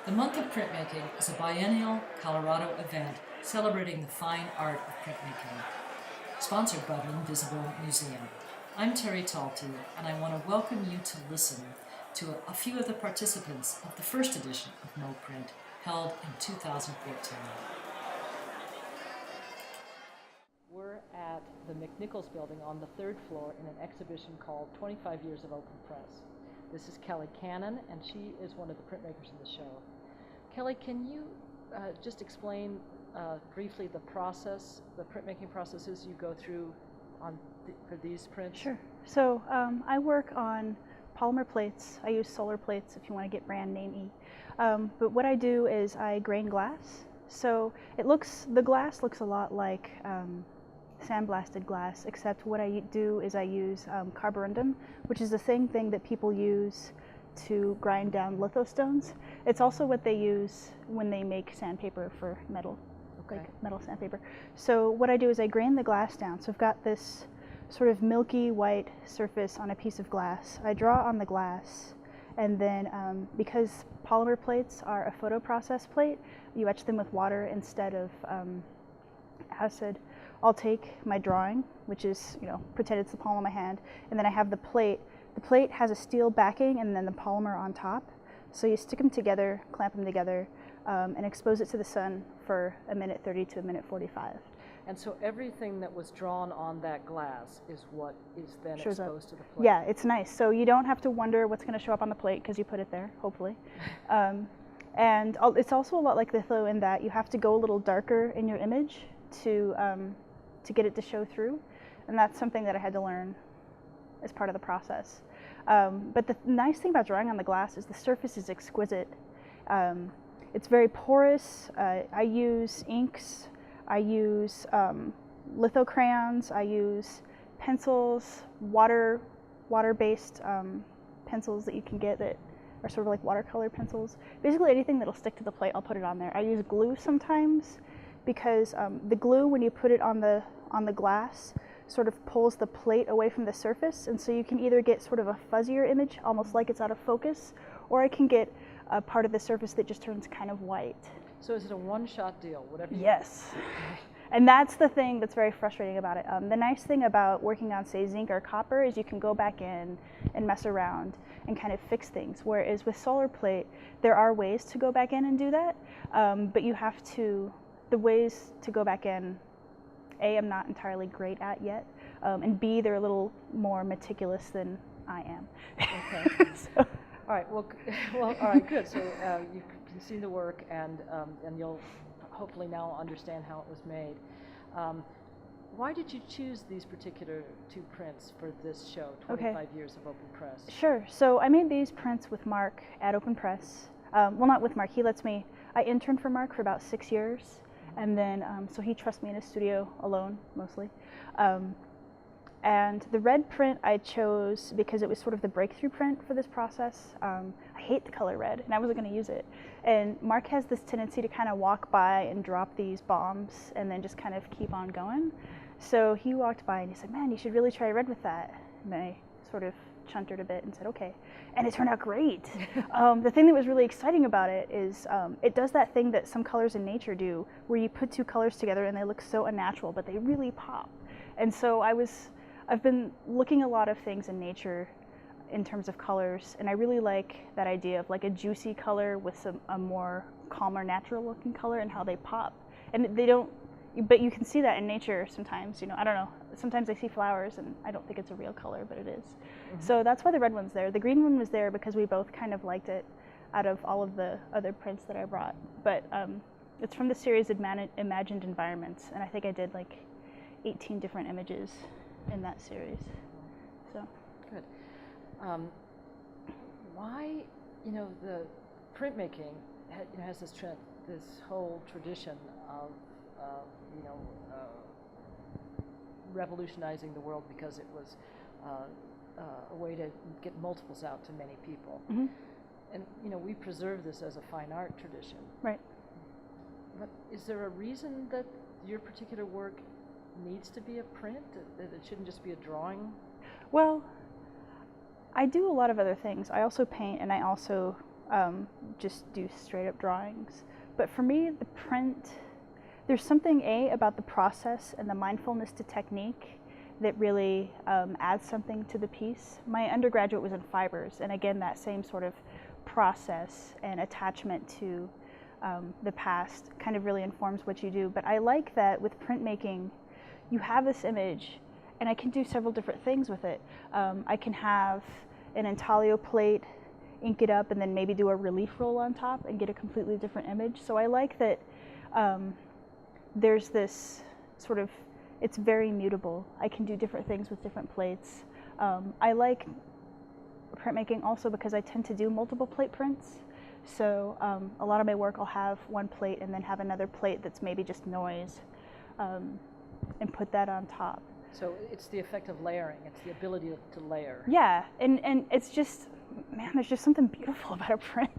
The month of printmaking is a biennial Colorado event celebrating the fine art of printmaking, sponsored by the Invisible Museum. I'm Talty, and I want to welcome you to listen to a few of the participants of the first edition of Mo Print, held in 2014. We're at the McNichols building on the third floor in an exhibition called 25 Years of Open Press. This is Kellie Cannon, and she is one of the printmakers in the show. Kellie, can you just explain briefly the process, the printmaking processes you go through for these prints? Sure. So I work on polymer plates. I use solar plates if you want to get brand name-y. But what I do is I grain glass. So the glass looks a lot like sandblasted glass, except what I do is I use carborundum, which is the same thing that people use to grind down lithostones. It's also what they use when they make sandpaper for metal, like metal sandpaper. So what I do is I grain the glass down. So I've got this sort of milky white surface on a piece of glass. I draw on the glass, and then because polymer plates are a photoprocess plate, you etch them with water instead of acid. I'll take my drawing, which is, pretend it's the palm of my hand, and then I have the plate. The plate has a steel backing and then the polymer on top. So you stick them together, clamp them together, and expose it to the sun for a minute 30 to a minute 45. And so everything that was drawn on that glass is what is then exposed to the plate? Yeah, it's nice. So you don't have to wonder what's going to show up on the plate because you put it there, hopefully. And it's also a lot like litho in that you have to go a little darker in your image to get it to show through. And that's something that I had to learn as part of the process. But the nice thing about drawing on the glass is the surface is exquisite. It's very porous. I use inks. I use litho crayons. I use pencils, water-based pencils that you can get that are sort of like watercolor pencils. Basically anything that'll stick to the plate, I'll put it on there. I use glue sometimes because the glue, when you put it on the glass, sort of pulls the plate away from the surface, and so you can either get sort of a fuzzier image, almost like it's out of focus, or I can get a part of the surface that just turns kind of white. So is it a one-shot deal? Whatever. Yes. And that's the thing that's very frustrating about it. The nice thing about working on, say, zinc or copper is you can go back in and mess around and kind of fix things, whereas with solar plate, there are ways to go back in and do that, but you have to, the ways to go back in, A, I'm not entirely great at yet, and B, they're a little more meticulous than I am. Okay. All right. Well, all right. Good. So you can see the work, and you'll hopefully now understand how it was made. Why did you choose these particular two prints for this show, 25 Years of Open Press? Sure. So I made these prints with Mark at Open Press. Well, not with Mark. I interned for Mark for about 6 years. And then, so he trusts me in his studio alone, mostly. And the red print I chose because it was sort of the breakthrough print for this process. I hate the color red, and I wasn't going to use it. And Mark has this tendency to kind of walk by and drop these bombs and then just kind of keep on going. So he walked by and he said, "Man, you should really try red with that." And I sort of chuntered a bit and said, "Okay." And it turned out great. The thing that was really exciting about it is it does that thing that some colors in nature do, where you put two colors together and they look so unnatural, but they really pop. And so I've been looking a lot of things in nature in terms of colors, and I really like that idea of like a juicy color with a more calmer, natural looking color and how they pop. And they don't, but you can see that in nature sometimes, I don't know. Sometimes I see flowers and I don't think it's a real color, but it is. Mm-hmm. So that's why the red one's there. The green one was there because we both kind of liked it out of all of the other prints that I brought. But it's from the series Imagined Environments, and I think I did like 18 different images in that series. So good. Why, the printmaking has this whole tradition of revolutionizing the world because it was a way to get multiples out to many people. Mm-hmm. And we preserve this as a fine art tradition. Right. But is there a reason that your particular work needs to be a print, that it shouldn't just be a drawing? Well, I do a lot of other things. I also paint and I also just do straight up drawings. But for me, the print, there's something about the process and the mindfulness to technique that really adds something to the piece. My undergraduate was in fibers, and again, that same sort of process and attachment to the past kind of really informs what you do. But I like that with printmaking, you have this image, and I can do several different things with it. I can have an intaglio plate, ink it up, and then maybe do a relief roll on top and get a completely different image. So I like that there's this sort of, it's very mutable. I can do different things with different plates. I like printmaking also because I tend to do multiple plate prints. So a lot of my work, I'll have one plate and then have another plate that's maybe just noise, and put that on top. So it's the effect of layering. It's the ability to layer. Yeah, and it's just, man, there's just something beautiful about a print.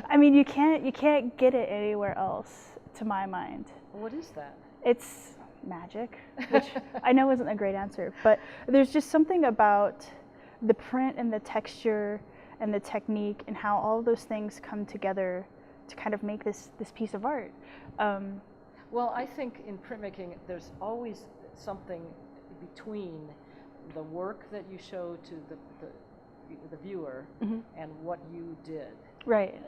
I mean, you can't get it anywhere else, to my mind. What is that? It's magic, which I know isn't a great answer, but there's just something about the print and the texture and the technique and how all of those things come together to kind of make this piece of art. Well, I think in printmaking, there's always something between the work that you show to the viewer Mm-hmm. and what you did. Right.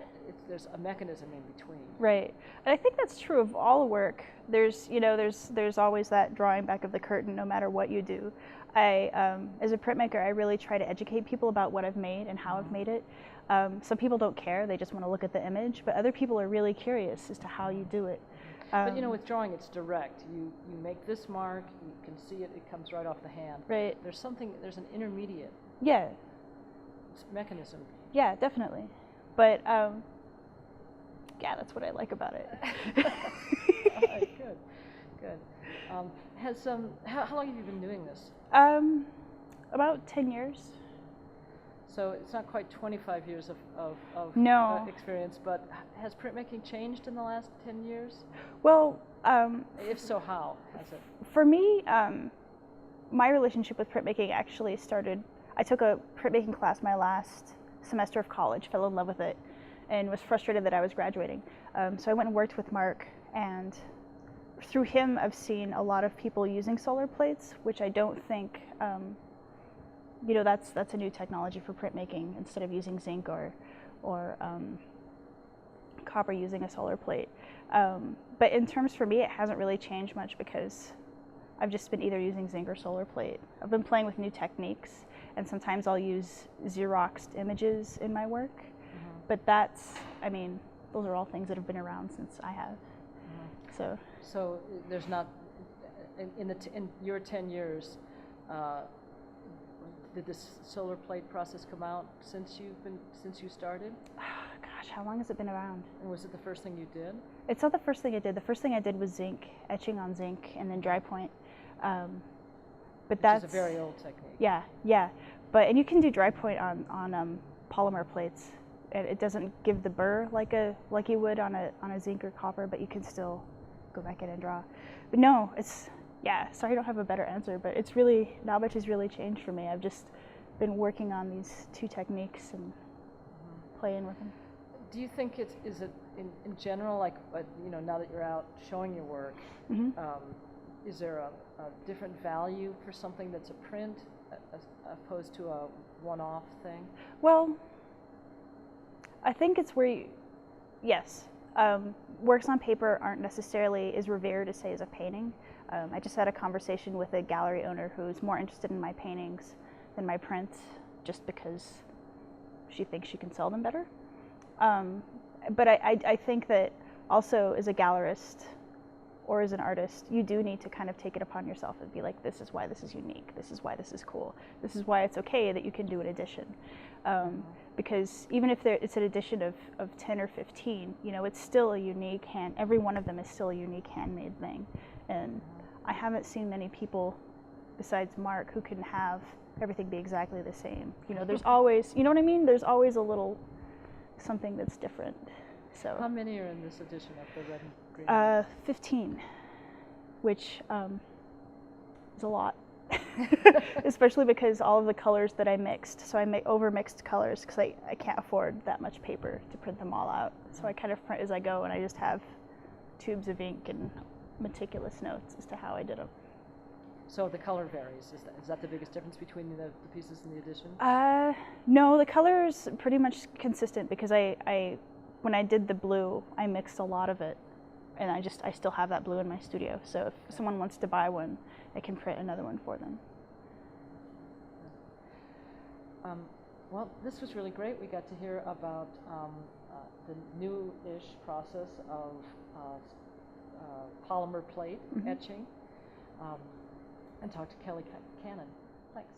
There's a mechanism in between. Right. And I think that's true of all work. There's always that drawing back of the curtain no matter what you do. As a printmaker, I really try to educate people about what I've made and how I've made it. Some people don't care, they just want to look at the image, but other people are really curious as to how you do it. But with drawing, it's direct. You make this mark, you can see it, it comes right off the hand. Right. There's an intermediate mechanism. Yeah, definitely. But yeah, that's what I like about it. All right, good. How long have you been doing this? About 10 years. So it's not quite 25 years of No. Experience, but has printmaking changed in the last 10 years? Well, if so, how has it? For me, my relationship with printmaking actually started, I took a printmaking class my last semester of college, fell in love with it, and was frustrated that I was graduating. So I went and worked with Mark, and through him I've seen a lot of people using solar plates, which I don't think, that's a new technology for printmaking, instead of using zinc or copper, using a solar plate. But in terms for me, it hasn't really changed much because I've just been either using zinc or solar plate. I've been playing with new techniques, and sometimes I'll use Xeroxed images in my work. Mm-hmm. But those are all things that have been around since I have. Mm-hmm. So there's not, in your 10 years, did this solar plate process come out since you started? Gosh, how long has it been around? And was it the first thing you did? It's not the first thing I did. The first thing I did was zinc, etching on zinc, and then dry point. But that's a very old technique. Yeah. And you can do dry point on polymer plates. It doesn't give the burr like you would on a zinc or copper, but you can still go back in and draw. But no, sorry I don't have a better answer, but it's really, not much has really changed for me. I've just been working on these two techniques and playing with them. Do you think is it in general, like, now that you're out showing your work, Mm-hmm. Is there a different value for something that's a print as opposed to a one-off thing? Well, I think it's where yes, works on paper aren't necessarily as revered as, say, as a painting. I just had a conversation with a gallery owner who's more interested in my paintings than my prints, just because she thinks she can sell them better. But I think that also as a gallerist or as an artist, you do need to kind of take it upon yourself and be like, this is why this is unique, this is why this is cool, this is why it's okay that you can do an edition. Because even if it's an edition of 10 or 15, it's still a unique every one of them is still a unique handmade thing. And I haven't seen many people besides Mark who can have everything be exactly the same. There's always, you know what I mean? There's always a little something that's different. So how many are in this edition of the red and green? 15, which is a lot. especially because all of the colors that I mixed, so I over mixed colors because I can't afford that much paper to print them all out. So I kind of print as I go, and I just have tubes of ink and meticulous notes as to how I did them. So the color varies. Is that the biggest difference between the pieces in the edition? No, the color is pretty much consistent because when I did the blue, I mixed a lot of it, and I still have that blue in my studio. So if someone wants to buy one, I can print another one for them. Well, this was really great. We got to hear about the new-ish process of polymer plate etching, and talk to Kellie Cannon. Thanks.